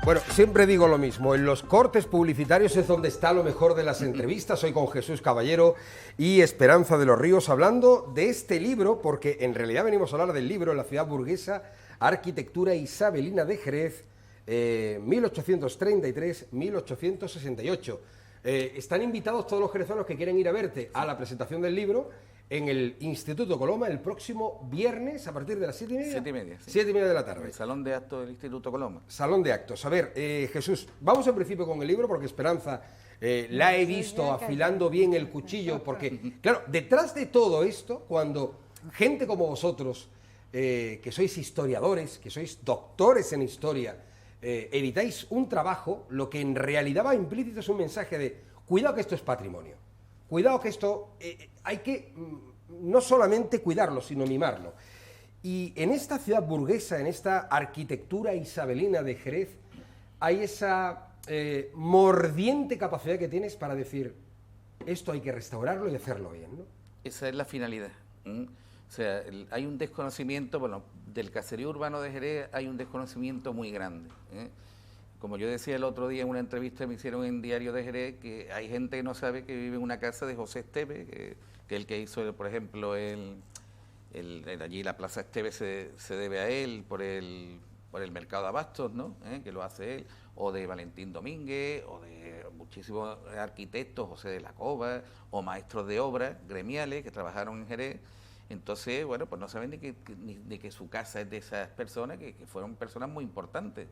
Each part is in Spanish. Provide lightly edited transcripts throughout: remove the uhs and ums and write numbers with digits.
Bueno, siempre digo lo mismo, en los cortes publicitarios es donde está lo mejor de las entrevistas. Hoy con Jesús Caballero y Esperanza de los Ríos hablando de este libro, porque en realidad venimos a hablar del libro La ciudad burguesa, arquitectura isabelina de Jerez, 1833-1868. Están invitados todos los jerezanos que quieren ir a verte a la presentación del libro en el Instituto Coloma el próximo viernes a partir de las 7:30. 7:30, sí. 7:30 de la tarde. El salón de actos del Instituto Coloma. Salón de actos. A ver, Jesús, vamos en principio con el libro porque Esperanza la he visto afilando bien el cuchillo porque, claro, detrás de todo esto, cuando gente como vosotros, que sois historiadores, que sois doctores en historia, editáis un trabajo, lo que en realidad va implícito es un mensaje de cuidado que esto es patrimonio. Cuidado que esto hay que no solamente cuidarlo, sino mimarlo. Y en esta ciudad burguesa, en esta arquitectura isabelina de Jerez, hay esa mordiente capacidad que tienes para decir, esto hay que restaurarlo y hacerlo bien, ¿no? Esa es la finalidad. O sea, hay un desconocimiento, bueno, del caserío urbano de Jerez hay un desconocimiento muy grande. Como yo decía el otro día en una entrevista que me hicieron en Diario de Jerez, que hay gente que no sabe que vive en una casa de José Esteve, que el que hizo, por ejemplo, allí la Plaza Esteve se debe a él por el mercado de abastos, ¿no? Que lo hace él, o de Valentín Domínguez, o de muchísimos arquitectos, José de la Cova, o maestros de obras gremiales que trabajaron en Jerez. Entonces, bueno, pues no saben ni que su casa es de esas personas, que fueron personas muy importantes,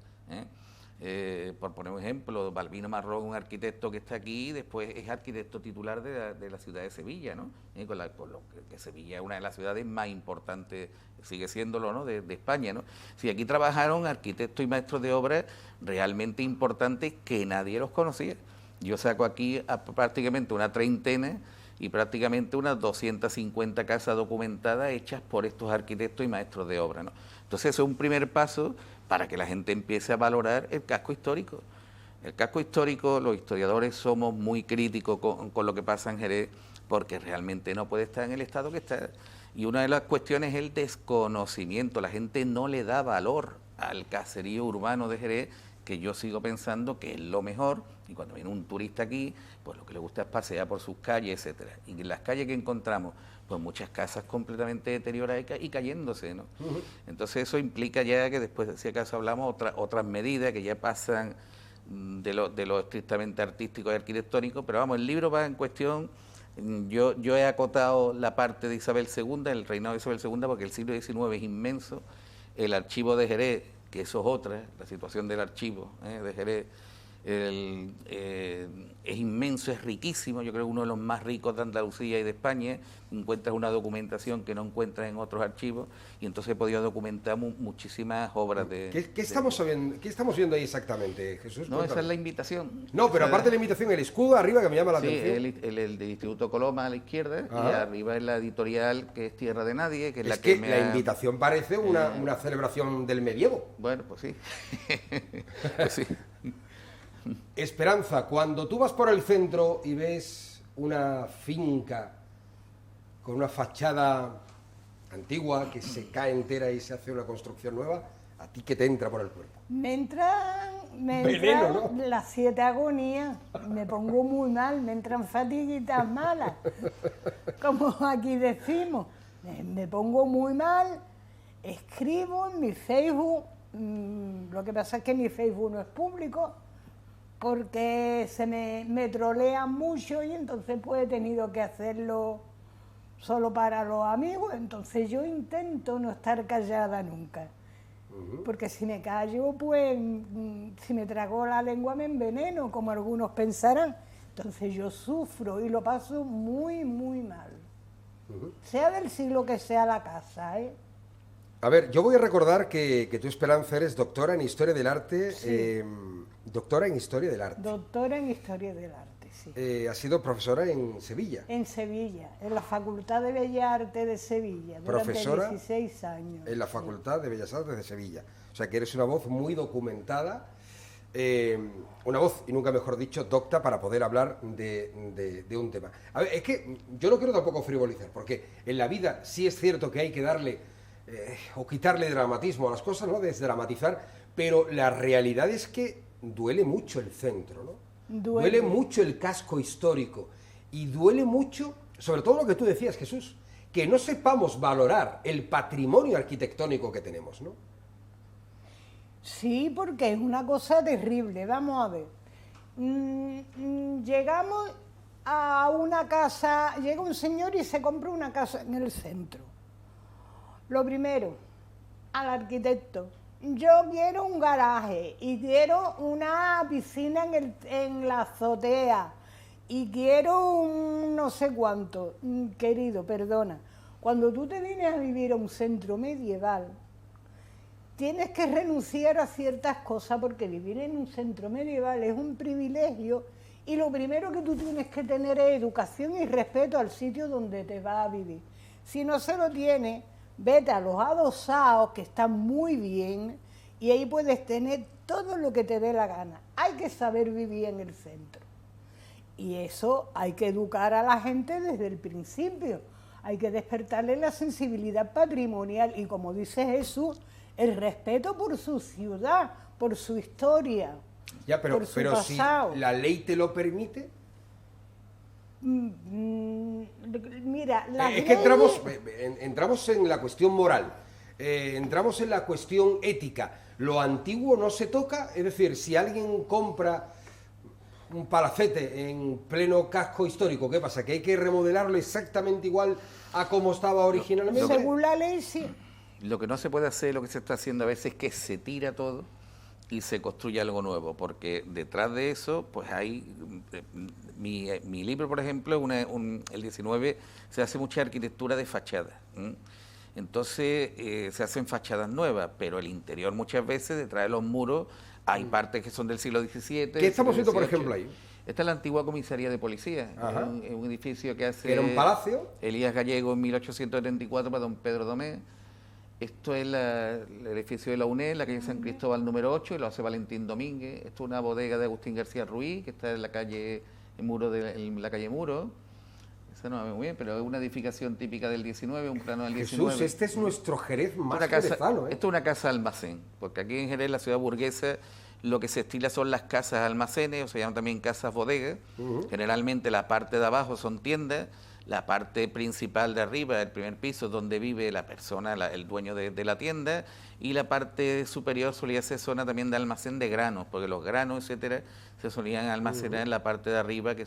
por poner un ejemplo, Balbino Marrón, un arquitecto que está aquí, después es arquitecto titular de la ciudad de Sevilla, ¿no? Con lo que Sevilla es una de las ciudades más importantes, sigue siéndolo, ¿no? de España, ¿no? Sí, aquí trabajaron arquitectos y maestros de obras realmente importantes que nadie los conocía. Yo saco aquí prácticamente una treintena y prácticamente unas 250 casas documentadas hechas por estos arquitectos y maestros de obra, ¿no? Entonces, eso es un primer paso para que la gente empiece a valorar el casco histórico. El casco histórico, los historiadores somos muy críticos con lo que pasa en Jerez, porque realmente no puede estar en el estado que está. Y una de las cuestiones es el desconocimiento. La gente no le da valor al caserío urbano de Jerez, que yo sigo pensando que es lo mejor, y cuando viene un turista aquí, pues lo que le gusta es pasear por sus calles, etcétera. Y en las calles que encontramos, pues muchas casas completamente deterioradas y cayéndose, ¿no? Entonces eso implica ya que después, si acaso hablamos, otras medidas que ya pasan de lo estrictamente artístico y arquitectónico, pero vamos, el libro va en cuestión. Yo he acotado la parte de Isabel II, el reinado de Isabel II, porque el siglo XIX es inmenso. El archivo de Jerez, que eso es otra, la situación del archivo de Jerez, es inmenso, es riquísimo, yo creo que uno de los más ricos de Andalucía y de España. Encuentras una documentación que no encuentras en otros archivos, y entonces he podido documentar muchísimas obras de... ¿Qué estamos viendo ahí exactamente, Jesús? No, esa es la invitación. No, pero aparte de la invitación, el escudo arriba que me llama la sí, atención. el del Instituto Coloma a la izquierda, y arriba es la editorial, que es Tierra de Nadie, que es la que la invitación parece una celebración del medievo. Bueno, pues sí. Pues sí. Esperanza, cuando tú vas por el centro y ves una finca con una fachada antigua que se cae entera y se hace una construcción nueva, ¿a ti qué te entra por el cuerpo? Me entran Veneno, ¿no? las 7 agonías, me pongo muy mal, me entran fatiguitas malas, como aquí decimos, me pongo muy mal, escribo en mi Facebook, lo que pasa es que mi Facebook no es público, porque se me trolean mucho y entonces pues he tenido que hacerlo solo para los amigos. Entonces yo intento no estar callada nunca, porque si me callo, pues si me trago la lengua me enveneno, como algunos pensarán. Entonces yo sufro y lo paso muy, muy mal, sea del siglo que sea la casa, ¿eh? A ver, yo voy a recordar que tú, Esperanza, eres doctora en Historia del Arte. Sí. Doctora en Historia del Arte. Doctora en Historia del Arte, sí. Has sido profesora en Sevilla. En Sevilla, en la Facultad de Bellas Artes de Sevilla, durante Profesora 16 años. En la Facultad de Bellas Artes de Sevilla. O sea, que eres una voz muy documentada, una voz, y nunca mejor dicho, docta para poder hablar de un tema. A ver, es que yo no quiero tampoco frivolizar, porque en la vida sí es cierto que hay que darle o quitarle dramatismo a las cosas, ¿no? Desdramatizar, pero la realidad es que duele mucho el centro, ¿no? Duele. Duele mucho el casco histórico y duele mucho, sobre todo lo que tú decías, Jesús, que no sepamos valorar el patrimonio arquitectónico que tenemos, ¿no? Sí, porque es una cosa terrible. Vamos a ver. Llegamos a una casa, llega un señor y se compra una casa en el centro. Lo primero, al arquitecto. Yo quiero un garaje y quiero una piscina en la azotea y quiero un no sé cuánto. Querido, perdona, cuando tú te vienes a vivir a un centro medieval, tienes que renunciar a ciertas cosas porque vivir en un centro medieval es un privilegio y lo primero que tú tienes que tener es educación y respeto al sitio donde te vas a vivir. Si no se lo tienes, vete a los adosados, que están muy bien, y ahí puedes tener todo lo que te dé la gana. Hay que saber vivir en el centro. Y eso hay que educar a la gente desde el principio. Hay que despertarle la sensibilidad patrimonial y, como dice Jesús, el respeto por su ciudad, por su historia, Ya, pero por su si pasado. la ley te lo permite... Mira, las Es que leyes- entramos en la cuestión moral, entramos en la cuestión ética. Lo antiguo no se toca, es decir, si alguien compra un palacete en pleno casco histórico, ¿qué pasa? ¿Que hay que remodelarlo exactamente igual a como estaba originalmente? según la ley, sí. Lo que no se puede hacer, lo que se está haciendo a veces es que se tira todo y se construye algo nuevo, porque detrás de eso, pues hay... mi libro, por ejemplo, el 19, se hace mucha arquitectura de fachada. Entonces, se hacen fachadas nuevas, pero el interior muchas veces, detrás de los muros, hay partes que son del siglo XVII. ¿Qué estamos viendo, por XVIII. ejemplo, ahí? Esta es la antigua comisaría de policía, Ajá. es un edificio que hace... ¿Era un palacio? Elías Gallego en 1874 para don Pedro Domé. Esto es el edificio de la UNED, la calle San Cristóbal número 8, y lo hace Valentín Domínguez. Esto es una bodega de Agustín García Ruiz, que está en la calle en la calle Muro. Esa no me ve muy bien, pero es una edificación típica del 19, un plano del 19. Jesús, este es nuestro Jerez Esto es más una casa, jerezano, ¿eh? esto es una casa almacén, porque aquí en Jerez, la ciudad burguesa, lo que se estila son las casas almacenes, o se llaman también casas bodegas. Generalmente la parte de abajo son tiendas, la parte principal de arriba, el primer piso, donde vive la persona, el dueño de la tienda, y la parte superior solía ser zona también de almacén de granos, porque los granos, etcétera, se solían almacenar en la parte de arriba, que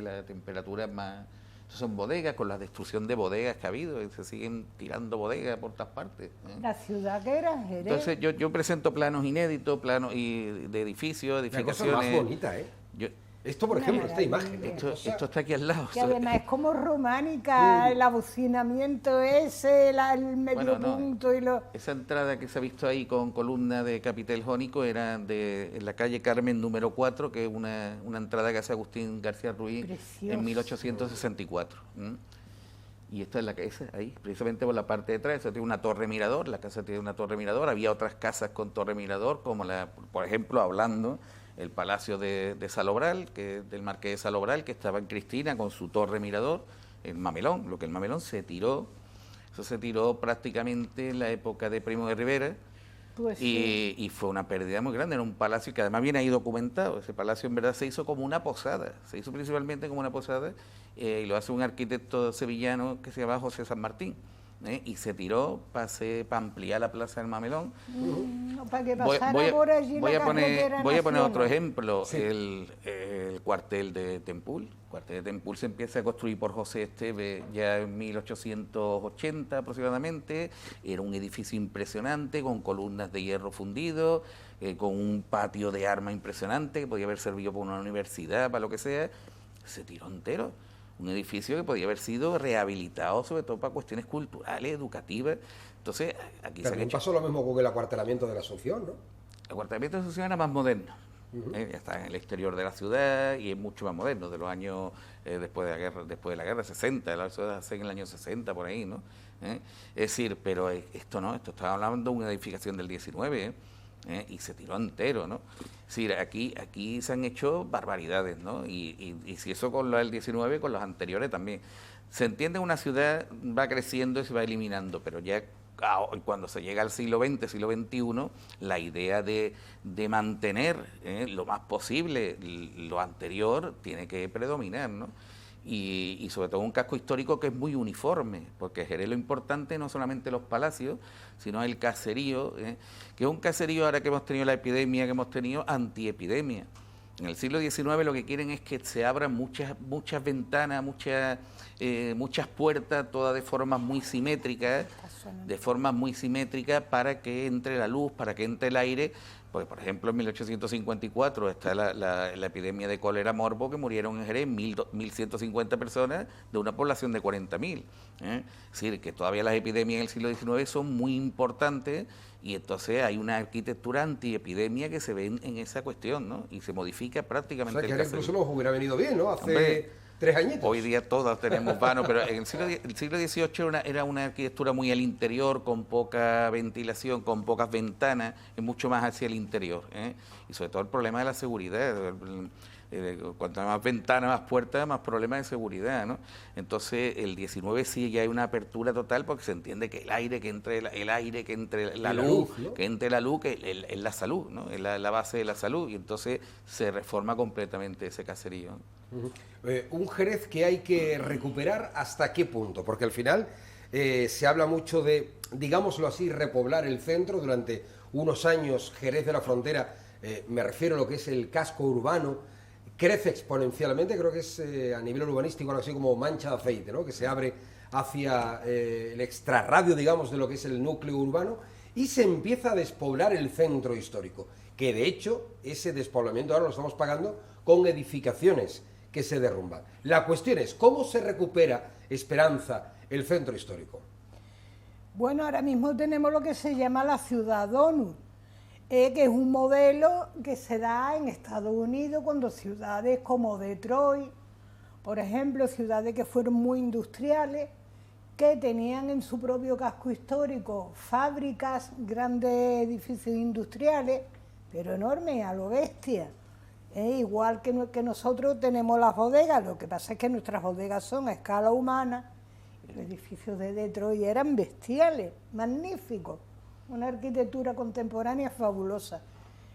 la temperatura es más... Son bodegas, con la destrucción de bodegas que ha habido, y se siguen tirando bodegas por todas partes. La ciudad que era Jerez. Entonces yo presento planos inéditos, planos de edificios, La cosa edificaciones. más bonita, ¿eh? Yo- Esto, por Una ejemplo, esta maravilla. imagen. esto está aquí al lado. Que además es como románica, el abocinamiento ese, el medio Bueno, no. punto y lo... Esa entrada que se ha visto ahí con columna de capitel jónico era en la calle Carmen número 4, que es una entrada que hace Agustín García Ruiz Precioso. en 1864. Y esta es la casa ahí, precisamente por la parte de atrás. Esa tiene una torre mirador, la casa tiene una torre mirador. Había otras casas con torre mirador, como por ejemplo, hablando, el Palacio de Salobral, del Marqués de Salobral, que estaba en Cristina con su torre mirador, el Mamelón. Lo que el Mamelón se tiró, eso se tiró prácticamente en la época de Primo de Rivera. Pues sí. Y fue una pérdida muy grande, era un palacio que además viene ahí documentado. Ese palacio en verdad se hizo como una posada, se hizo principalmente como una posada, y lo hace un arquitecto sevillano que se llama José San Martín, y se tiró para ampliar la plaza del Mamelón. Para que pasara por allí voy la a poner carretera otro nacional. ejemplo, el cuartel de Tempul. El cuartel de Tempul se empieza a construir por José Esteve ya en 1880 aproximadamente. Era un edificio impresionante con columnas de hierro fundido, con un patio de armas impresionante que podía haber servido para una universidad, para lo que sea. Se tiró entero. Un edificio que podía haber sido rehabilitado, sobre todo para cuestiones culturales, educativas. Entonces, aquí se han También hecho... pasó lo mismo con el acuartelamiento de la Asunción, ¿no? El cuartelamiento de Asunción era más moderno. Ya está en el exterior de la ciudad y es mucho más moderno, de los años después de la guerra 60, la ciudad se en el año 60 por ahí, ¿no? Es decir, pero esto no, esto estaba hablando de una edificación del 19, y se tiró entero, ¿no? Es decir, aquí se han hecho barbaridades, ¿no? Y si eso con lo del 19, con los anteriores también. Se entiende que una ciudad va creciendo y se va eliminando, pero ya Cuando se llega al siglo XX, siglo XXI, la idea de mantener lo más posible lo anterior tiene que predominar, ¿no? Y sobre todo un casco histórico que es muy uniforme, porque Jerez lo importante no solamente los palacios, sino el caserío, que es un caserío, ahora que hemos tenido la epidemia que hemos tenido, antiepidemia. En el siglo XIX lo que quieren es que se abran muchas ventanas, muchas puertas, todas de formas muy simétricas, para que entre la luz, para que entre el aire. Porque, por ejemplo, en 1854 está la epidemia de cólera morbo, que murieron en Jerez 1.150 personas de una población de 40.000. Es decir, que todavía las epidemias en el siglo XIX son muy importantes, y entonces hay una arquitectura antiepidemia que se ve en esa cuestión, ¿no? Y se modifica prácticamente. O sea, que incluso nos hubiera venido bien, ¿no? Hace 3 añitos. Hoy día todas tenemos vano, pero en el siglo XVIII era una arquitectura muy al interior, con poca ventilación, con pocas ventanas, es mucho más hacia el interior, y sobre todo el problema de la seguridad. Cuanto más ventanas, más puertas, más problemas de seguridad, ¿no? Entonces el 19 sí ya hay una apertura total, porque se entiende que el aire, que entre la luz, ¿no? Que entre la luz, que es la salud, ¿no? Es la base de la salud, y entonces se reforma completamente ese caserío. Un Jerez que hay que recuperar, ¿hasta qué punto? Porque al final se habla mucho de, digámoslo así, repoblar el centro. Durante unos años Jerez de la Frontera, me refiero a lo que es el casco urbano, crece exponencialmente. Creo que es a nivel urbanístico algo así como mancha de aceite, ¿no? Que se abre hacia el extrarradio, digamos, de lo que es el núcleo urbano, y se empieza a despoblar el centro histórico, que de hecho ese despoblamiento ahora lo estamos pagando con edificaciones que se derrumban. La cuestión es, ¿cómo se recupera, Esperanza, el centro histórico? Bueno, ahora mismo tenemos lo que se llama la ciudad ONU, que es un modelo que se da en Estados Unidos, cuando ciudades como Detroit, por ejemplo, ciudades que fueron muy industriales, que tenían en su propio casco histórico fábricas, grandes edificios industriales, pero enormes, a lo bestia. Igual que nosotros tenemos las bodegas, lo que pasa es que nuestras bodegas son a escala humana. Los edificios de Detroit eran bestiales, magníficos, una arquitectura contemporánea fabulosa.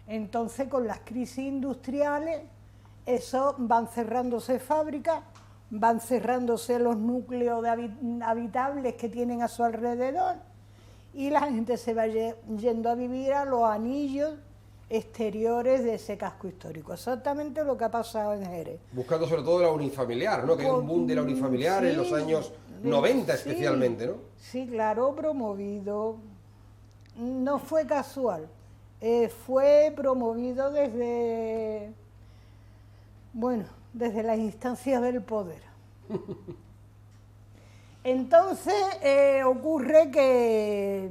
Entonces, con las crisis industriales, eso van cerrándose fábricas, van cerrándose los núcleos habitables que tienen a su alrededor, y la gente se va yendo a vivir a los anillos exteriores de ese casco histórico. Exactamente lo que ha pasado en Jerez. Buscando sobre todo la unifamiliar, ¿no? Que hay un boom de la unifamiliar, sí, en los años 90 especialmente, ¿no? Sí, claro, promovido. No fue casual. Fue promovido desde las instancias del poder. Entonces ocurre que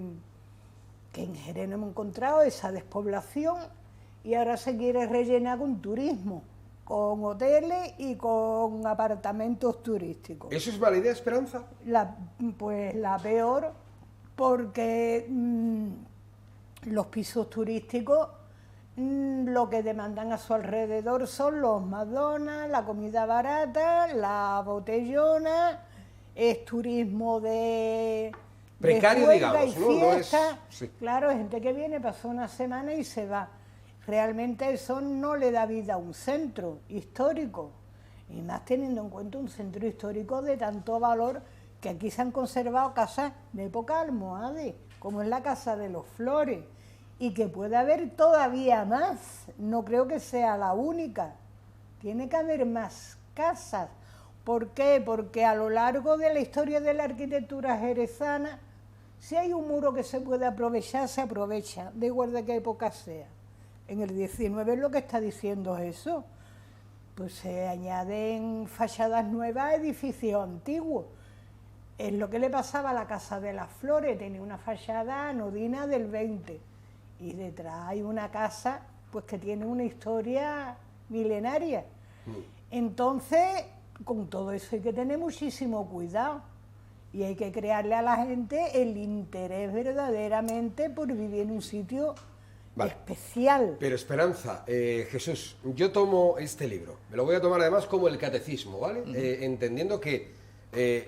en Jerez no hemos encontrado esa despoblación, y ahora se quiere rellenar con turismo, con hoteles y con apartamentos turísticos. ¿Eso es mala idea, Esperanza? Pues la peor, porque los pisos turísticos lo que demandan a su alrededor son los McDonald's, la comida barata, la botellona, es turismo de precario, digamos, y fiesta. ¿no? Sí. Claro, gente que viene, pasa una semana y se va. Realmente eso no le da vida a un centro histórico, y más teniendo en cuenta un centro histórico de tanto valor, que aquí se han conservado casas de época almohade, como es la Casa de los Flores, y que puede haber todavía más. No creo que sea la única, tiene que haber más casas. ¿Por qué? Porque a lo largo de la historia de la arquitectura jerezana, si hay un muro que se puede aprovechar, se aprovecha, da igual de qué época sea. En el 19 lo que está diciendo es eso. Pues se añaden fachadas nuevas a edificios antiguos. Es lo que le pasaba a la Casa de las Flores, tenía una fachada anodina del 20, y detrás hay una casa pues que tiene una historia milenaria. Entonces, con todo eso hay que tener muchísimo cuidado, y hay que crearle a la gente el interés verdaderamente por vivir en un sitio especial. Pero Esperanza, Jesús, yo tomo este libro, me lo voy a tomar además como el catecismo, ¿vale? Entendiendo que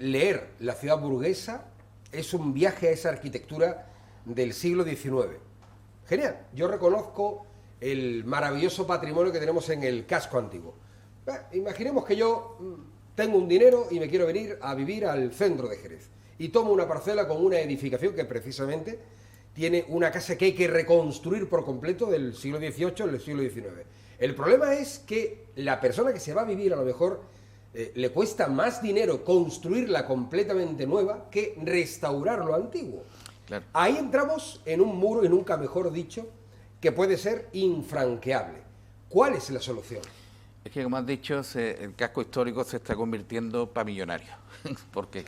leer La ciudad burguesa es un viaje a esa arquitectura del siglo XIX. Genial, yo reconozco el maravilloso patrimonio que tenemos en el casco antiguo. Imaginemos que yo tengo un dinero y me quiero venir a vivir al centro de Jerez y tomo una parcela con una edificación que precisamente tiene una casa que hay que reconstruir por completo del siglo XVIII al siglo XIX. El problema es que la persona que se va a vivir a lo mejor le cuesta más dinero construirla completamente nueva que restaurar lo antiguo. Claro. Ahí entramos en un muro, y nunca mejor dicho, que puede ser infranqueable. ¿Cuál es la solución? Es que, como has dicho, el casco histórico se está convirtiendo para millonarios, porque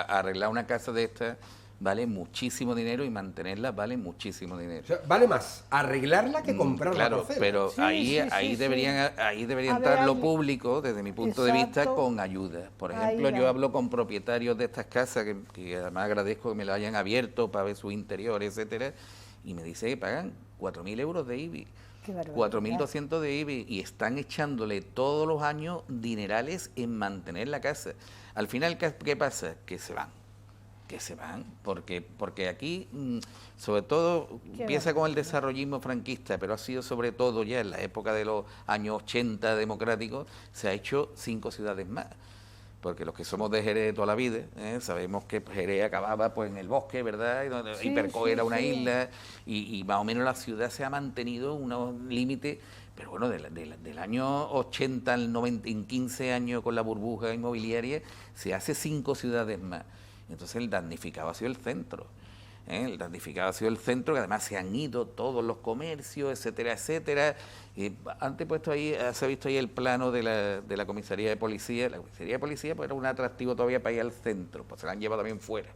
arreglar una casa de esta vale muchísimo dinero y mantenerla vale muchísimo dinero. O sea, vale más arreglarla que comprarla. Claro, por pero Sí, ahí debería A entrar ver, lo ahí- público, desde mi punto de vista, Exacto. con ayuda. Por Ahí ejemplo, yo va. hablo con propietarios de estas casas, que además agradezco que me la hayan abierto para ver su interior, etcétera, y me dice que pagan 4.000 euros de IBI. Qué barbaridad. 4.200 de IBI y están echándole todos los años dinerales en mantener la casa. Al final, ¿qué pasa? Que se van, porque aquí, sobre todo, empieza con el desarrollismo franquista, pero ha sido sobre todo ya en la época de los años 80 democráticos, se ha hecho 5 ciudades más. Porque los que somos de Jerez de toda la vida, sabemos que Jerez acababa pues en el bosque, ¿verdad? Sí, Hiperco sí, era una sí. isla y más o menos la ciudad se ha mantenido unos límites, pero bueno, del año 80 al 90, en 15 años con la burbuja inmobiliaria, se hace 5 ciudades más. Entonces el damnificado ha sido el centro. El damnificado ha sido el centro, que además se han ido todos los comercios, etcétera, etcétera. Antes puesto ahí, se ha visto ahí el plano de la comisaría de policía. La comisaría de policía pues, era un atractivo todavía para ir al centro, pues se la han llevado también fuera.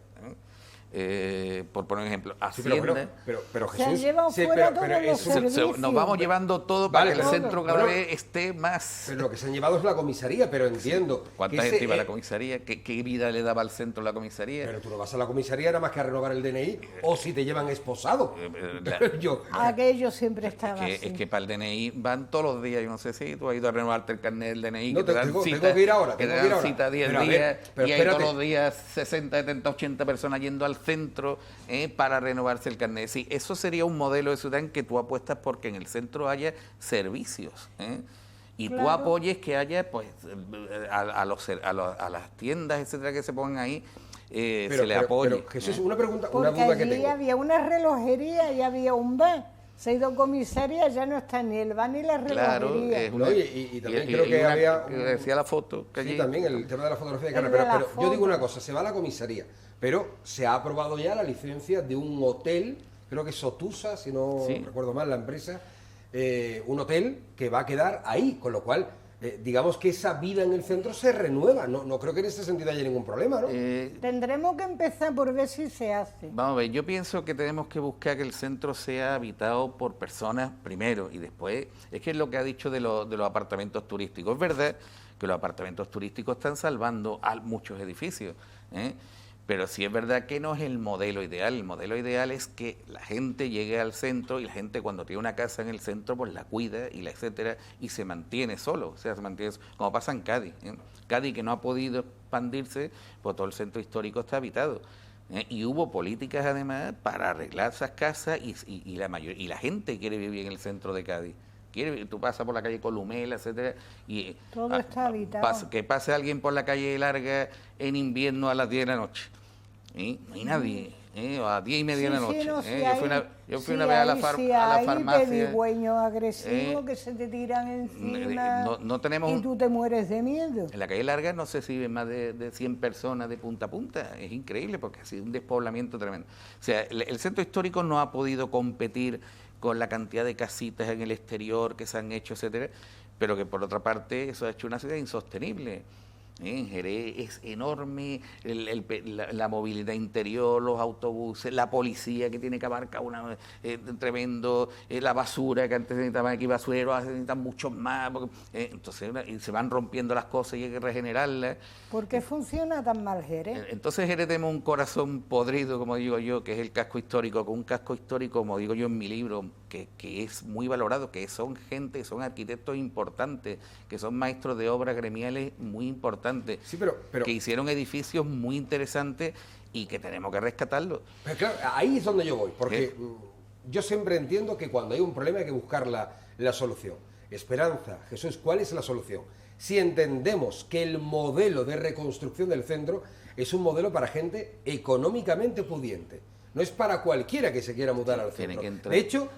Por poner un ejemplo, Sí, Hacienda. pero Se han Jesús... llevado fuera todos los eso- servicios. Nos vamos llevando todo para Vale, que el pero- centro cada bueno, vez esté más... Pero lo que se han llevado es la comisaría, pero entiendo... ¿Cuánta que gente iba a ese- la comisaría? ¿Qué vida le daba al centro la comisaría? Pero tú no vas a la comisaría nada más que a renovar el DNI, o si te llevan esposado. Yo, Aquello siempre estaba que, así. es que para el DNI van todos los días. Yo no sé si tú has ido a renovarte el carnet del DNI. No, que te dan tengo cita, que ir ahora, que tengo te que ir dan ahora. cita 10 Pero a ver, días pero y hay espérate. todos los días 60, 70, 80 personas yendo al centro para renovarse el carnet. Sí, eso sería un modelo de ciudad en que tú apuestas porque en el centro haya servicios. Y tú Claro. apoyes que haya pues a las tiendas, etcétera, que se pongan ahí, se le apoye. Pero, Jesús, una pregunta, una Porque duda que allí tengo. había una relojería y había un bar. Se ha ido comisaría, ya no está ni el bar ni la Claro, relojería. es una, No, y también creo que había que un- decía la foto que Sí, allí también el tema de la fotografía de El cara, de la pero yo digo foto. una cosa, se va a la comisaría, pero se ha aprobado ya la licencia de un hotel, creo que es Sotusa, si no Sí. recuerdo mal la empresa, un hotel que va a quedar ahí, con lo cual, digamos que esa vida en el centro se renueva, no creo que en ese sentido haya ningún problema, ¿no? Tendremos que empezar por ver si se hace. Vamos a ver, yo pienso que tenemos que buscar que el centro sea habitado por personas primero y después, es que es lo que ha dicho de los apartamentos turísticos. Es verdad que los apartamentos turísticos están salvando a muchos edificios, pero sí es verdad que no es el modelo ideal. El modelo ideal es que la gente llegue al centro y la gente cuando tiene una casa en el centro pues la cuida y la etcétera y se mantiene solo, o sea, se mantiene como pasa en Cádiz. Cádiz que no ha podido expandirse, pues todo el centro histórico está habitado. Y hubo políticas además para arreglar esas casas y la gente quiere vivir en el centro de Cádiz. Tú pasas por la calle Columela, etcétera, y Todo está habitado. que pase alguien por la calle Larga en invierno a las 10 de la noche. No hay nadie, o a 10 y media de la noche. no, si Yo fui una vez a la farmacia. pedigüeños agresivos que se te tiran encima no tenemos y tú te mueres de miedo. En la calle Larga no se viven más de 100 personas de punta a punta. Es increíble porque ha sido un despoblamiento tremendo. O sea, el centro histórico no ha podido competir con la cantidad de casitas en el exterior que se han hecho, etcétera, pero que por otra parte eso ha hecho una ciudad insostenible. En Jerez es enorme la movilidad interior, los autobuses, la policía que tiene que abarcar tremendo, la basura que antes necesitaban aquí basureros, ahora necesitan muchos más, entonces y se van rompiendo las cosas y hay que regenerarlas. ¿Por qué funciona tan mal Jerez? Entonces Jerez tenemos un corazón podrido, como digo yo, que es el casco histórico, con un casco histórico, como digo yo en mi libro, que es muy valorado, que son gente, son arquitectos importantes, que son maestros de obras gremiales muy importantes, Sí, pero que hicieron edificios muy interesantes y que tenemos que rescatarlos. Pero claro, ahí es donde yo voy, porque yo siempre entiendo que cuando hay un problema hay que buscar la solución. Esperanza, Jesús, ¿cuál es la solución? Si entendemos que el modelo de reconstrucción del centro es un modelo para gente económicamente pudiente, no es para cualquiera que se quiera mudar al Tiene centro. que entrar. De hecho,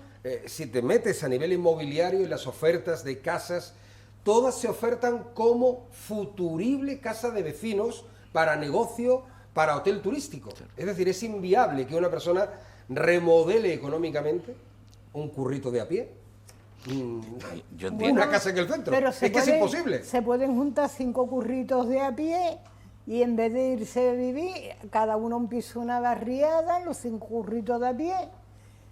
si te metes a nivel inmobiliario y las ofertas de casas, todas se ofertan como futurible casa de vecinos para negocio, para hotel turístico. Es decir, es inviable que una persona remodele económicamente un currito de a pie, Yo entiendo. una casa en el centro. Pero Es que es imposible. Se pueden juntar 5 curritos de a pie y en vez de irse a vivir, cada uno empieza una barriada, los 5 curritos de a pie,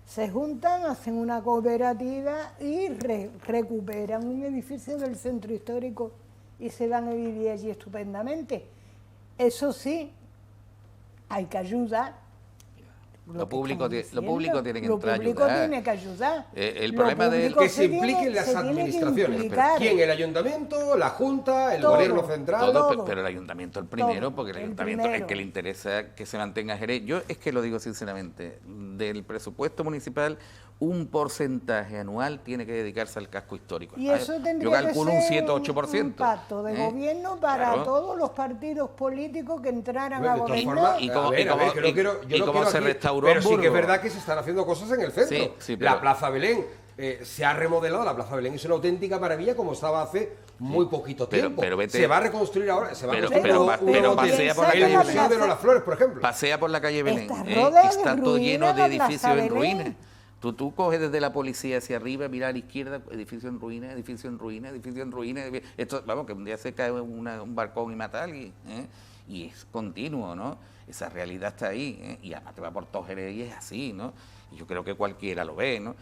se juntan, hacen una cooperativa y recuperan un edificio del centro histórico y se van a vivir allí estupendamente. Eso sí, hay que ayudar. Lo público tiene que entrar a Lo público ayudar. tiene que ayudar. El Lo problema de público Que se tiene- impliquen las se tiene que administraciones. implicar. ¿Quién? ¿El ayuntamiento, la junta, el Todo. gobierno central? Todo, todo. pero el ayuntamiento el primero, Todo, porque el el ayuntamiento es primero. que le interesa que se mantenga Jerez. Yo es que lo digo sinceramente, del presupuesto municipal, un porcentaje anual tiene que dedicarse al casco histórico. Y eso tendría Yo calculo que un ser 7-8%. un pacto de gobierno para Claro. todos los partidos políticos que entraran Bueno, a de todas gobernar. formas, Y como- a ver, y como- que no y- quiero- yo y no como quiero se aquí- restauró pero sí que es Hamburgo. verdad que se están haciendo cosas en el centro. Sí, pero- La Plaza Belén se ha remodelado, la Plaza Belén es una auténtica maravilla como estaba hace muy poquito Pero- tiempo. pero vete- se va a reconstruir ahora, se va pero- a construir pero- un pero hotel, pasea por la el calle Museo Belén. de Lola Flores, por ejemplo. Pasea por la calle Belén, Está que rodeada de está todo lleno ruinas de la Plaza edificios en Belén. ruinas. Tú coges desde la policía hacia arriba, mira a la izquierda, edificio en ruinas, edificio en ruinas, edificio en ruinas. Esto, vamos, que un día se cae un balcón y mata a alguien, ¿eh? Y es continuo, ¿no? Esa realidad está ahí, ¿eh? Y además te va por todo Jerez y es así, ¿no? Y yo creo que cualquiera lo ve, ¿no?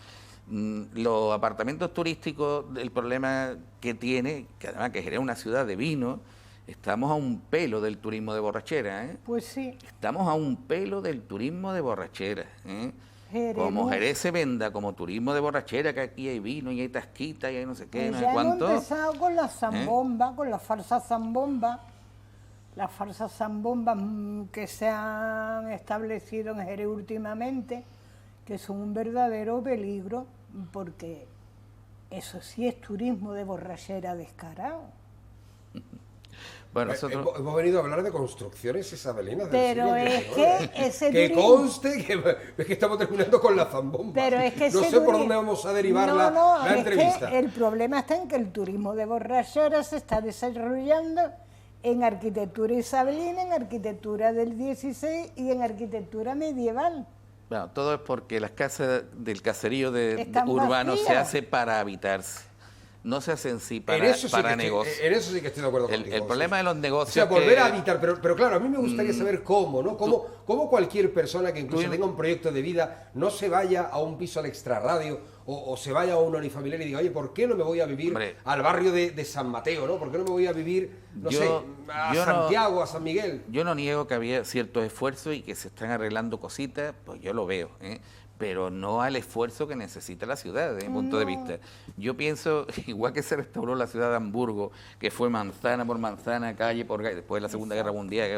Los apartamentos turísticos, el problema que tiene, que además que Jerez es una ciudad de vino, estamos a un pelo del turismo de borrachera, ¿eh? Pues sí, Estamos a un pelo del turismo de borrachera, ¿eh? Jerez, Como ¿no? Jerez se venda como turismo de borrachera, que aquí hay vino y hay tasquita y hay no sé qué, Pues no sé ya hemos cuánto. empezado con la zambomba, con la farsa zambomba. Las farsas zambombas que se han establecido en Jerez últimamente, que son un verdadero peligro, porque eso sí es turismo de borrachera descarado. Bueno, nosotros... Hemos venido a hablar de construcciones isabelinas del Pero siglo es XIX. que ese Que turismo... conste que es que estamos terminando con la zambomba. Pero es que no ese sé por turismo- dónde vamos a derivar No, la es que entrevista. el problema está en que el turismo de borrachera se está desarrollando en arquitectura isabelina, en arquitectura del 16 y en arquitectura medieval. Bueno, todo es porque las casas del caserío Están urbano se vacías. hace para habitarse, no se hacen sí En para eso sí que negocio. en eso sí que estoy de acuerdo El contigo. problema de los O negocios sea, es volver que- a habitar, pero claro, a mí me gustaría saber cómo, ¿no? Cómo cualquier persona que incluso Tú- tenga un proyecto de vida no se vaya a un piso al extrarradio o se vaya a un unifamiliar y diga, oye, ¿por qué no me voy a vivir Hombre. al barrio de San Mateo, ¿no? ¿Por qué no me voy a vivir, no Yo- sé, a yo no- Santiago, a San Miguel? Yo no niego que había ciertos esfuerzos y que se están arreglando cositas, pues yo lo veo, ¿eh? Pero no al esfuerzo que necesita la ciudad, desde mi punto de vista. Yo pienso, igual que se restauró la ciudad de Hamburgo, que fue manzana por manzana, calle por calle, después de la Segunda Guerra Mundial,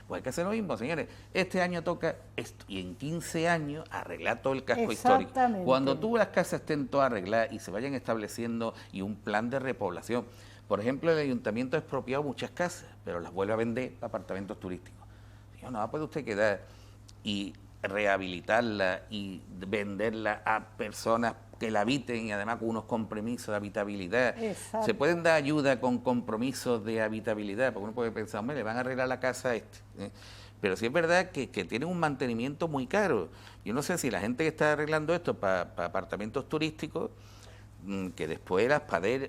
pues hay que hacer lo mismo, señores. Este año toca esto, y en 15 años arreglar todo el casco histórico. Exactamente. Cuando tú las casas estén todas arregladas y se vayan estableciendo y un plan de repoblación. Por ejemplo, el ayuntamiento ha expropiado muchas casas, pero las vuelve a vender para apartamentos turísticos. Digo, no, puede usted quedar y rehabilitarla y venderla a personas que la habiten y además con unos compromisos de habitabilidad. Exacto. Se pueden dar ayuda con compromisos de habitabilidad, porque uno puede pensar, hombre, le van a arreglar la casa a este. Pero sí es verdad que tienen un mantenimiento muy caro. Yo no sé si la gente que está arreglando esto para apartamentos turísticos, que después las paredes,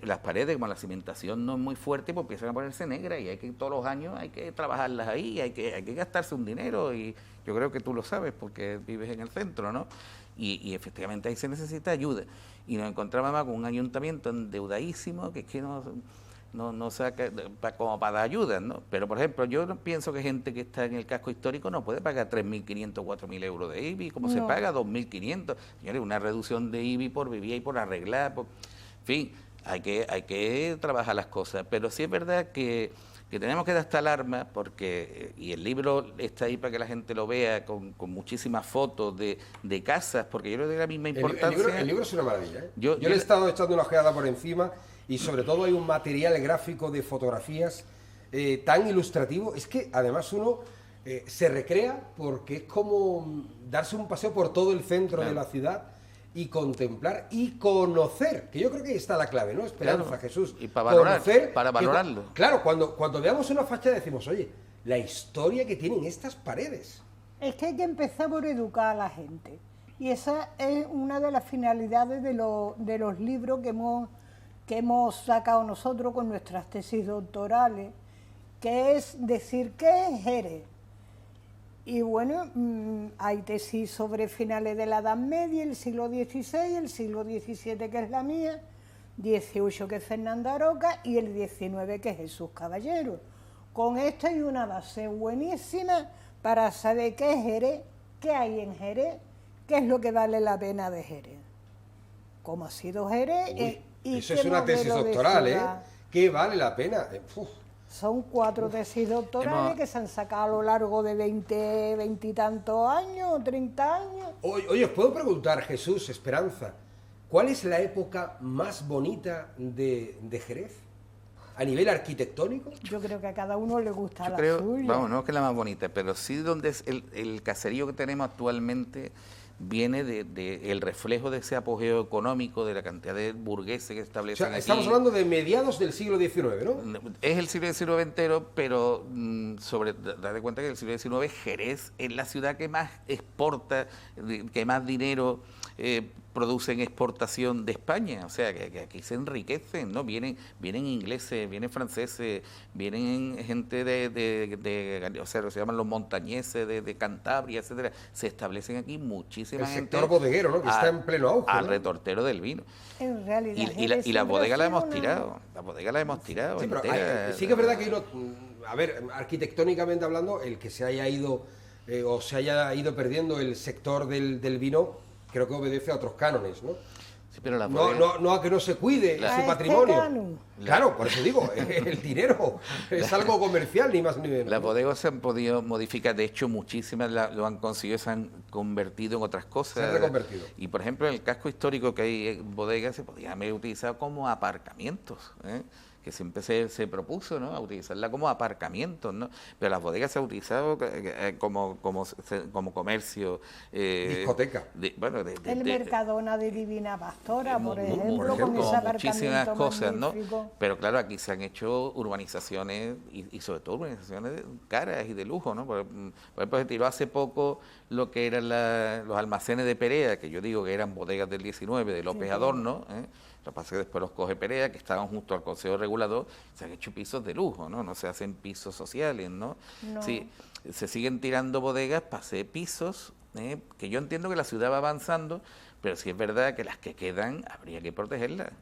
como la cimentación no es muy fuerte, pues empiezan a ponerse negras y hay que todos los años hay que trabajarlas ahí, hay que gastarse un dinero y yo creo que tú lo sabes porque vives en el centro, ¿no? Y efectivamente ahí se necesita ayuda. Y nos encontrábamos con un ayuntamiento endeudadísimo, que es que no... no saca como para dar ayuda, ¿no? Pero, por ejemplo, yo no pienso que gente que está en el casco histórico no puede pagar 3.500, 4.000 euros de IBI, como se paga 2.500. Señores, una reducción de IBI por vivir y por arreglar, en fin, hay que trabajar las cosas. Pero sí es verdad que tenemos que dar esta alarma porque, y el libro está ahí para que la gente lo vea con muchísimas fotos de casas, porque yo creo que de la misma importancia. El libro es una maravilla, ¿eh? Yo le he estado echando una ojeada por encima y sobre todo hay un material gráfico de fotografías tan ilustrativo. Es que además uno se recrea porque es como darse un paseo por todo el centro de la ciudad y contemplar y conocer, que yo creo que ahí está la clave, ¿no? Esperanza, claro. Jesús. Y para valorar, conocer, para valorarlo. Claro, cuando veamos una fachada decimos, oye, la historia que tienen estas paredes. Es que hay que empezar por educar a la gente. Y esa es una de las finalidades de los libros que hemos sacado nosotros con nuestras tesis doctorales, que es decir, ¿qué es Jerez? Y bueno, hay tesis sobre finales de la Edad Media, el siglo XVI, el siglo XVII, que es la mía, XVIII, que es Fernando Aroca, y el XIX, que es Jesús Caballero. Con esto hay una base buenísima para saber qué es Jerez, qué hay en Jerez, qué es lo que vale la pena de Jerez, cómo ha sido Jerez. Y eso es una tesis doctoral, ¿eh? ¿Qué vale la pena? Son 4 tesis doctorales que se han sacado a lo largo de 20 y tantos años, 30 años. Oye, os puedo preguntar, Jesús, Esperanza, ¿cuál es la época más bonita de Jerez? ¿A nivel arquitectónico? Yo creo que a cada uno le gusta la suya. Vamos, no es que la más bonita, pero sí donde es el caserío que tenemos actualmente viene de el reflejo de ese apogeo económico, de la cantidad de burgueses que se establecen aquí. Estamos hablando de mediados del siglo XIX, ¿no? Es el siglo XIX entero, pero date cuenta que el siglo XIX Jerez es la ciudad que más exporta, que más dinero produce en exportación de España, o sea, que aquí se enriquecen, ¿no? Vienen ingleses, vienen franceses, vienen gente o sea, se llaman los montañeses de Cantabria, etcétera, se establecen aquí muchísima gente. El sector bodeguero, ¿no? Que está en pleno auge. Al retortero del vino. En realidad, y la bodega la hemos tirado, Sí, pero entera. sí que es verdad que a ver, arquitectónicamente hablando, el que se haya ido o se haya ido perdiendo el sector del vino, creo que obedece a otros cánones, ¿no? Sí, pero la no a que no se cuide ese patrimonio. Claro, por eso digo, el dinero es algo comercial, ni más ni menos. Las bodegas se han podido modificar, de hecho muchísimas lo han conseguido, se han convertido en otras cosas. Se han reconvertido. Y por ejemplo, en el casco histórico que hay bodegas se podían haber utilizado como aparcamientos, que siempre se propuso, ¿no?, a utilizarla como aparcamientos, ¿no? Pero las bodegas se han utilizado como comercio. Discoteca. El Mercadona de Divina Pastora, por ejemplo, con ese como aparcamiento muchísimas cosas, magnífico. ¿no? Pero claro, aquí se han hecho urbanizaciones y sobre todo urbanizaciones caras y de lujo, ¿no? Por ejemplo, se tiró hace poco lo que eran los almacenes de Perea, que yo digo que eran bodegas del 19, de López Adorno, Lo que pasa es que después los coge Perea, que estaban junto al Consejo Regulador, se han hecho pisos de lujo, ¿no? No se hacen pisos sociales, ¿no? Sí, se siguen tirando bodegas para hacer pisos, que yo entiendo que la ciudad va avanzando, pero sí es verdad que las que quedan habría que protegerlas.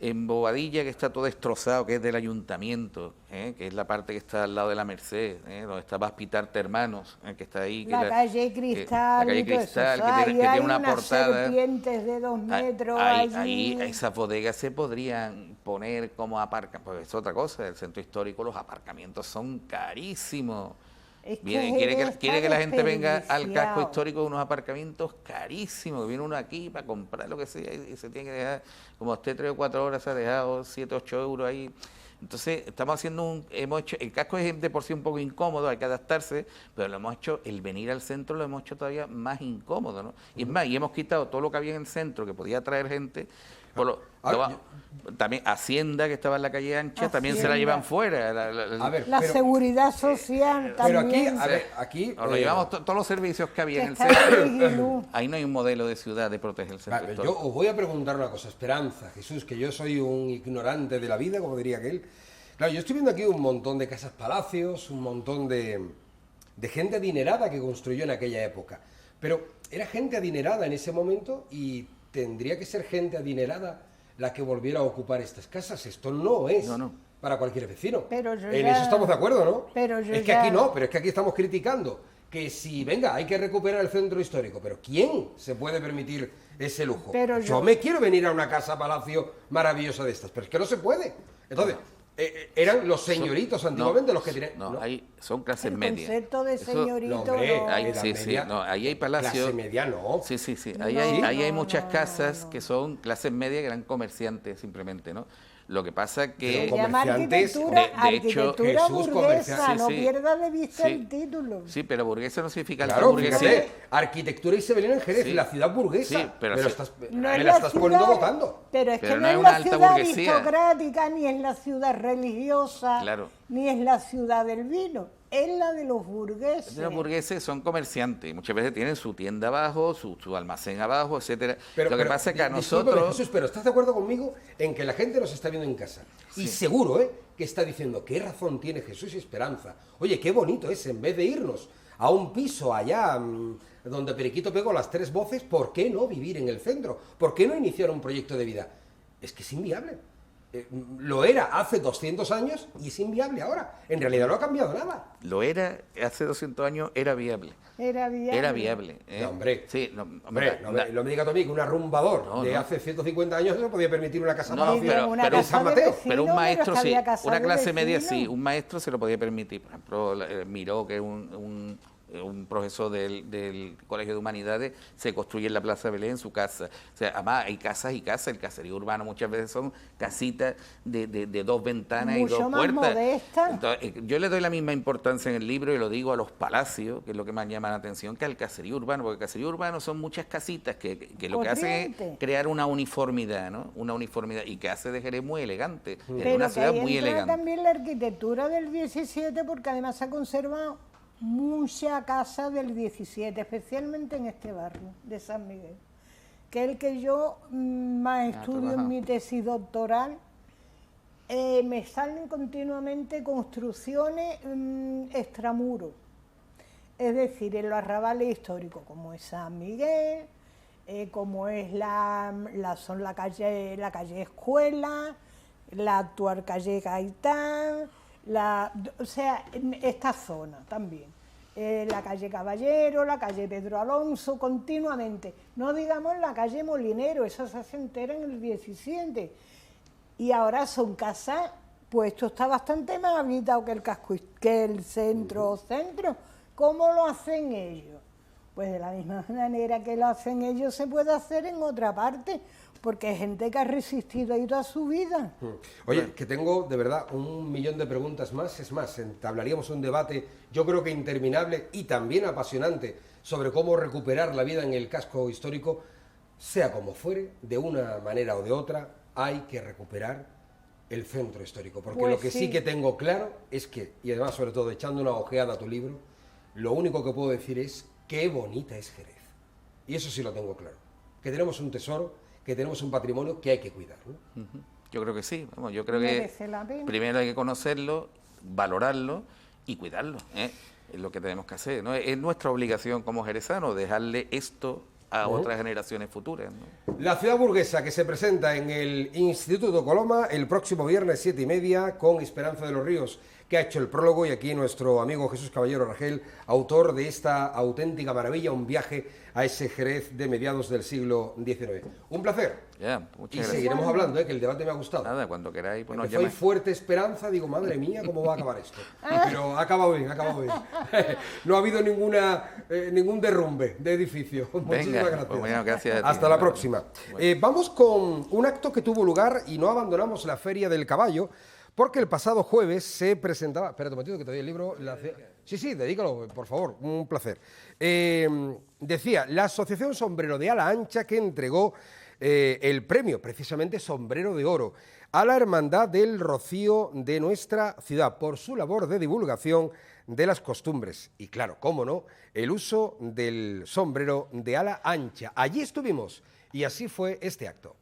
En Bobadilla, que está todo destrozado, que es del ayuntamiento, que es la parte que está al lado de la Merced, donde está Baspitarte Hermanos, que está ahí. La calle Cristal, la calle Cristal, que tiene una portada. Serpientes de 2 metros ahí esas bodegas se podrían poner como aparcamientos, pues es otra cosa, el centro histórico, los aparcamientos son carísimos. Quiere que la gente venga al casco histórico de unos aparcamientos carísimos, que viene uno aquí para comprar lo que sea y se tiene que dejar, como esté 3 o 4 horas, se ha dejado 7 o 8 euros ahí. Entonces, estamos haciendo el casco es de por sí un poco incómodo, hay que adaptarse, pero lo hemos hecho, el venir al centro lo hemos hecho todavía más incómodo, ¿no? Y es más, y hemos quitado todo lo que había en el centro que podía atraer gente. También Hacienda, que estaba en la calle Ancha, también se la llevan fuera. La seguridad social también. Pero aquí nos lo llevamos todos los servicios que había en el centro. Ahí no hay un modelo de ciudad de proteger el centro histórico. Yo os voy a preguntar una cosa, Esperanza, Jesús, que yo soy un ignorante de la vida, como diría aquel. Claro, yo estoy viendo aquí un montón de casas palacios, un montón de gente adinerada que construyó en aquella época. Pero era gente adinerada en ese momento y tendría que ser gente adinerada la que volviera a ocupar estas casas. Esto no es para cualquier vecino. Pero yo en ya- eso estamos de acuerdo, ¿no? Pero yo es que ya- aquí no, pero es que aquí estamos criticando que si, venga, hay que recuperar el centro histórico, pero ¿quién se puede permitir ese lujo? Pero yo me quiero venir a una casa palacio maravillosa de estas, pero es que no se puede. Entonces, eran los señoritos antiguamente los que tenían... No, ahí son clases El medias. concepto de Eso- señorito... No, hombre, no. Ahí, Edad sí, media, sí, no, ahí hay palacios. Clase media no. Sí, sí, sí. No, Ahí hay no, muchas no, casas no. que son clases medias que eran comerciantes simplemente, ¿no? Lo que pasa que... Pero Se llama comerciantes, arquitectura, de hecho, arquitectura Jesús, burguesa, comercial, no sí, sí. pierda de vista Sí. el título. Sí, pero burguesa no significa alta Claro, burguesía. fíjate, arquitectura isabelina en Jerez, Sí. la ciudad burguesa, Sí, pero me sí. estás, No me es la estás poniendo ciudad- votando. Pero es Pero que no no es es una la alta ciudad burguesía. aristocrática, ni es la ciudad religiosa, Claro. ni es la ciudad del vino, es la de los burgueses. Los burgueses son comerciantes y muchas veces tienen su tienda abajo, su almacén abajo, etcétera. Lo que pasa es que a discúlpame, nosotros... Jesús, pero ¿estás de acuerdo conmigo en que la gente nos está viendo en casa? Y seguro, que está diciendo, ¿qué razón tiene Jesús y Esperanza? Oye, qué bonito es, en vez de irnos a un piso allá donde Periquito pegó las 3 voces, ¿por qué no vivir en el centro? ¿Por qué no iniciar un proyecto de vida? Es que es inviable. Lo era hace 200 años y es inviable ahora. En realidad no ha cambiado nada. Lo era, hace 200 años era viable. Era viable. Era viable. No, hombre. Sí, Hombre, no me digas tú a mí que un arrumbador No, de no. hace 150 años no podía permitir una casa No, palacio pero- Una pero en casa San de Mateo. vecino, Pero un maestro es que sí, había casa una de clase media vecino. sí, un maestro se lo podía permitir. Por ejemplo, Miró, que es un profesor del Colegio de Humanidades, se construye en la Plaza Belén en su casa. O sea, además hay casas y casas, el caserío urbano muchas veces son casitas de 2 ventanas Mucho y 2 más puertas. modestas. Entonces, yo le doy la misma importancia en el libro y lo digo a los palacios, que es lo que más llama la atención, que al caserío urbano, porque el caserío urbano son muchas casitas que lo que hacen es Corriente. crear una uniformidad, ¿no? Una uniformidad y que hace de Jerez muy elegante. Es Pero una que ciudad ahí muy entra elegante. también la arquitectura del 17, porque además se ha conservado mucha casa del 17, especialmente en este barrio de San Miguel, que es el que yo más estudio trabajado. en mi tesis doctoral. Me salen continuamente construcciones extramuros, es decir, en los arrabales históricos, como es San Miguel, como es son la calle Escuela, la actual calle Gaitán, o sea, en esta zona también. La calle Caballero, la calle Pedro Alonso, continuamente. No digamos la calle Molinero, esa se hace entera en el 17. Y ahora son casas, pues esto está bastante más habitado que el casco, que el centro. ¿Cómo lo hacen ellos? Pues de la misma manera que lo hacen ellos se puede hacer en otra parte, porque hay gente que ha resistido ahí toda su vida. Oye, que tengo de verdad 1.000.000 de preguntas más. Es más, entablaríamos un debate, yo creo que interminable y también apasionante, sobre cómo recuperar la vida en el casco histórico, sea como fuere, de una manera o de otra, hay que recuperar el centro histórico. Porque Pues lo que sí sí que tengo claro es que, y además sobre todo echando una ojeada a tu libro, lo único que puedo decir es qué bonita es Jerez. Y eso sí lo tengo claro. Que tenemos un tesoro, que tenemos un patrimonio que hay que cuidar, ¿no? Ujú. Yo creo que sí, vamos, yo creo Merece que la pena. primero hay que conocerlo, valorarlo y cuidarlo, ¿eh? Es lo que tenemos que hacer, ¿no? Es nuestra obligación como jerezanos dejarle esto a otras generaciones futuras, ¿no? La ciudad burguesa que se presenta en el Instituto Coloma el próximo viernes 7:30 con Esperanza de los Ríos, que ha hecho el prólogo, y aquí nuestro amigo Jesús Caballero Rangel, autor de esta auténtica maravilla, un viaje a ese Jerez de mediados del siglo XIX. Un placer. Ya, Y muchas gracias. seguiremos hablando, que el debate me ha gustado. Nada, cuando queráis, pues nos Empezó ahí llamáis. fuerte Esperanza, digo, madre mía, ¿cómo va a acabar esto? Pero ha acabado bien, ha acabado bien. No ha habido ningún derrumbe de edificio. Muchísimas gracias. Pues bueno, gracias a ti. Hasta la próxima. Vamos con un acto que tuvo lugar y no abandonamos la Feria del Caballo, porque el pasado jueves se presentaba... Espera un momentito que te doy el libro. Sí, dedícalo, por favor, un placer. Decía, la Asociación Sombrero de Ala Ancha, que entregó el premio, precisamente Sombrero de Oro, a la Hermandad del Rocío de nuestra ciudad, por su labor de divulgación de las costumbres. Y claro, cómo no, el uso del sombrero de ala ancha. Allí estuvimos y así fue este acto.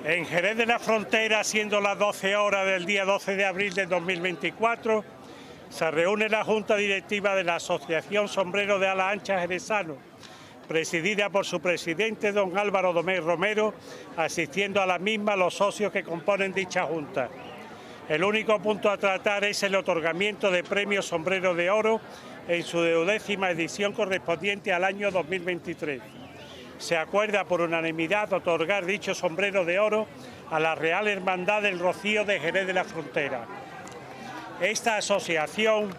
En Jerez de la Frontera, siendo las 12 horas del día 12 de abril de 2024, se reúne la Junta Directiva de la Asociación Sombrero de Ala Ancha Jerezano presidida por su presidente, don Álvaro Domecq Romero, asistiendo a la misma los socios que componen dicha Junta. El único punto a tratar es el otorgamiento de premio Sombrero de Oro en su 12ª edición correspondiente al año 2023. Se acuerda por unanimidad otorgar dicho Sombrero de Oro a la Real Hermandad del Rocío de Jerez de la Frontera. Esta asociación,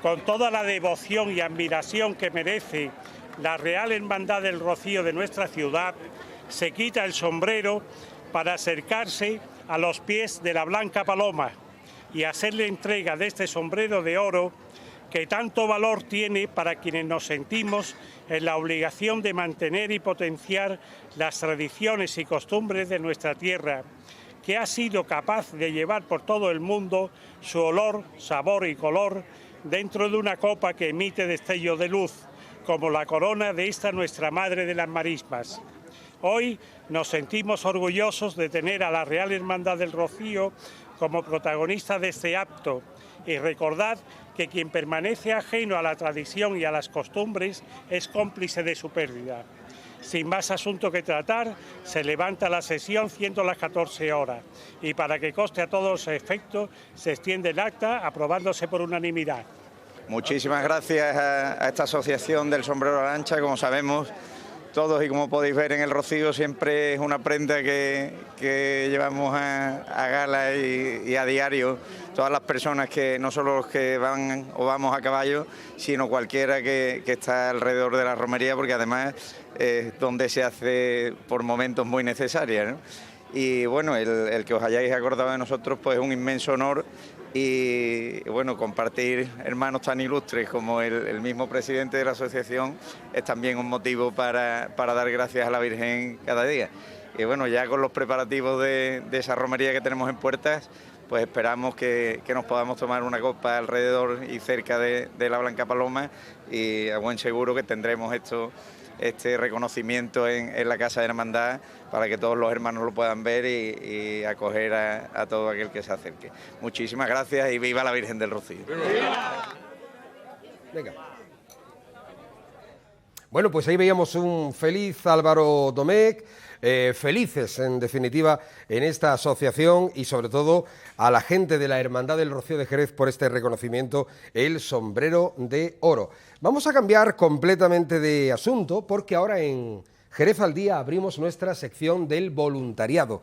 con toda la devoción y admiración que merece la Real Hermandad del Rocío de nuestra ciudad, se quita el sombrero para acercarse a los pies de la Blanca Paloma y hacerle entrega de este sombrero de oro que tanto valor tiene para quienes nos sentimos en la obligación de mantener y potenciar las tradiciones y costumbres de nuestra tierra, que ha sido capaz de llevar por todo el mundo su olor, sabor y color dentro de una copa que emite destellos de luz, como la corona de esta nuestra Madre de las Marismas. Hoy nos sentimos orgullosos de tener a la Real Hermandad del Rocío como protagonista de este acto y recordad que quien permanece ajeno a la tradición y a las costumbres es cómplice de su pérdida. Sin más asunto que tratar, se levanta la sesión siendo las 14 horas y para que conste a todos los efectos se extiende el acta aprobándose por unanimidad. Muchísimas gracias a esta asociación del Sombrero Arancha. Como sabemos todos y como podéis ver en el Rocío siempre es una prenda que llevamos a gala y a diario todas las personas que no solo los que van o vamos a caballo, sino cualquiera que está alrededor de la romería, porque además es donde se hace por momentos muy necesaria, ¿no? Y bueno, el que os hayáis acordado de nosotros pues es un inmenso honor y bueno, compartir hermanos tan ilustres como el mismo presidente de la asociación es también un motivo para dar gracias a la Virgen cada día. Y bueno, ya con los preparativos de esa romería que tenemos en puertas, pues esperamos que nos podamos tomar una copa alrededor y cerca de la Blanca Paloma y a buen seguro que tendremos este reconocimiento en la Casa de Hermandad para que todos los hermanos lo puedan ver y acoger a todo aquel que se acerque. Muchísimas gracias y viva la Virgen del Rocío. Venga. Bueno, pues ahí veíamos un feliz Álvaro Domecq, felices en definitiva en esta asociación y sobre todo a la gente de la Hermandad del Rocío de Jerez por este reconocimiento, el Sombrero de Oro. Vamos a cambiar completamente de asunto porque ahora en Jerez al Día abrimos nuestra sección del voluntariado,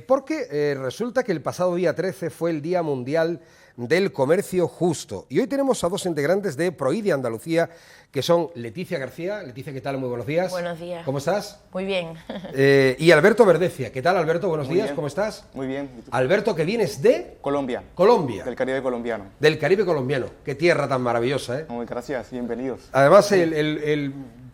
porque resulta que el pasado día 13 fue el Día Mundial del Comercio Justo y hoy tenemos a dos integrantes de Proide Andalucía que son Leticia García. Leticia, ¿qué tal? Muy buenos días. Buenos días. ¿Cómo estás? Muy bien. Y Alberto Verdecia. ¿Qué tal, Alberto? Buenos días. Bien. ¿Cómo estás? Muy bien. Alberto, que vienes de Colombia. Colombia. Del Caribe colombiano. Del Caribe colombiano. Qué tierra tan maravillosa, ¿eh? Muy gracias, bienvenidos. Además,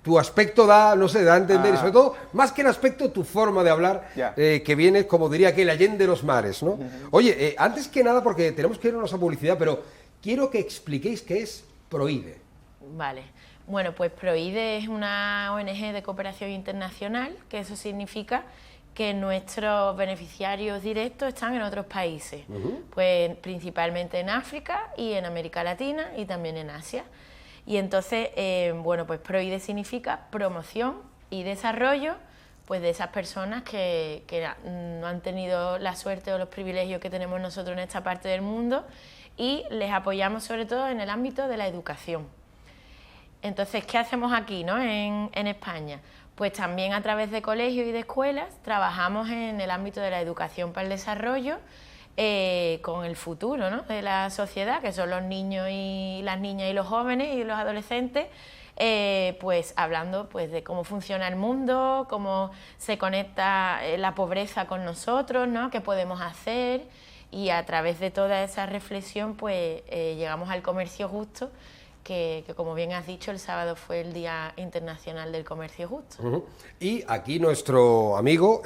tu aspecto da, no sé, da a entender, y sobre todo, más que el aspecto, tu forma de hablar, que viene, como diría aquel, allende los mares, ¿no? Oye, antes que nada, porque tenemos que irnos a publicidad, pero quiero que expliquéis qué es Proide. Vale. Bueno, pues Proide es una ONG de cooperación internacional, que eso significa que nuestros beneficiarios directos están en otros países, pues principalmente en África y en América Latina y también en Asia. Y entonces, bueno, pues Proide significa promoción y desarrollo pues de esas personas que no han tenido la suerte o los privilegios que tenemos nosotros en esta parte del mundo y les apoyamos sobre todo en el ámbito de la educación. Entonces, ¿qué hacemos aquí, ¿no? en España? Pues también a través de colegios y de escuelas trabajamos en el ámbito de la educación para el desarrollo con el futuro, ¿no? de la sociedad, que son los niños y las niñas y los jóvenes y los adolescentes, pues hablando pues, de cómo funciona el mundo, cómo se conecta la pobreza con nosotros, ¿no? qué podemos hacer, y a través de toda esa reflexión pues llegamos al comercio justo, que como bien has dicho, el sábado fue el Día Internacional del Comercio Justo. Y aquí nuestro amigo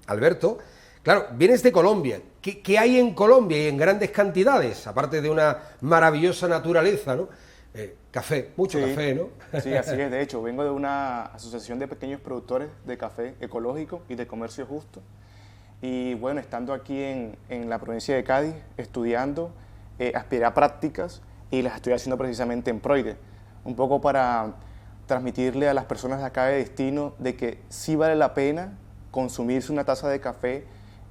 Alberto, claro, vienes de Colombia. ¿Qué hay en Colombia y en grandes cantidades? Aparte de una maravillosa naturaleza, ¿no? Café, mucho café, ¿no? Sí, así es. De hecho, vengo de una asociación de pequeños productores de café ecológico y de comercio justo. Y bueno, estando aquí en la provincia de Cádiz, estudiando, aspiré a prácticas y las estoy haciendo precisamente en Proide. Un poco para transmitirle a las personas de acá de destino de que sí vale la pena consumirse una taza de café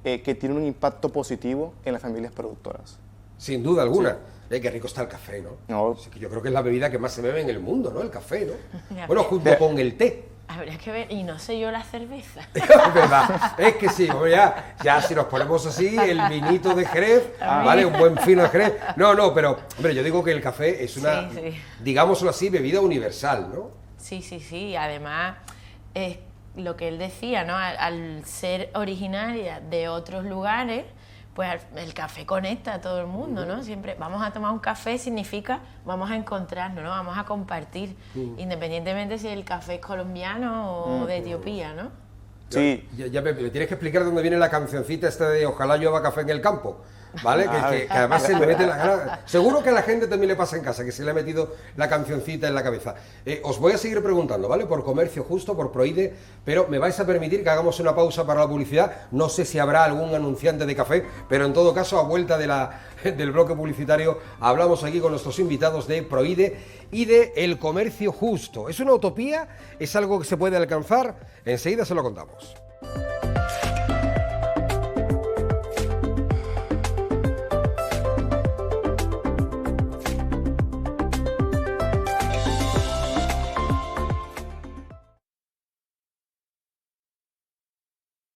que tiene un impacto positivo en las familias productoras. Sin duda alguna. Qué rico está el café, ¿no? No. Es que yo creo que es la bebida que más se bebe en el mundo, ¿no? El café, ¿no? Ya, Bueno, junto con el té. Habría que ver, y no sé yo la cerveza. Es verdad, es que sí, hombre, ya si nos ponemos así, el vinito de Jerez, ¿vale? Un buen fino de Jerez. No, pero, hombre, yo digo que el café es una, Sí. digámoslo así, bebida universal, ¿no? Sí, además es lo que él decía, ¿no? Al ser originaria de otros lugares, pues el café conecta a todo el mundo, ¿no? Siempre vamos a tomar un café significa vamos a encontrarnos, ¿no? Vamos a compartir, independientemente si el café es colombiano o de Etiopía, ¿no? Sí. Ya me tienes que explicar dónde viene la cancioncita esta de ojalá llueva café en el campo, ¿vale? Que además se le mete la gana. Seguro que a la gente también le pasa en casa, que se le ha metido la cancioncita en la cabeza. Os voy a seguir preguntando, ¿vale? Por Comercio Justo, por Proide, pero me vais a permitir que hagamos una pausa para la publicidad. No sé si habrá algún anunciante de café, pero en todo caso, a vuelta del bloque publicitario, hablamos aquí con nuestros invitados de Proide y de El Comercio Justo. ¿Es una utopía? ¿Es algo que se puede alcanzar? Enseguida se lo contamos.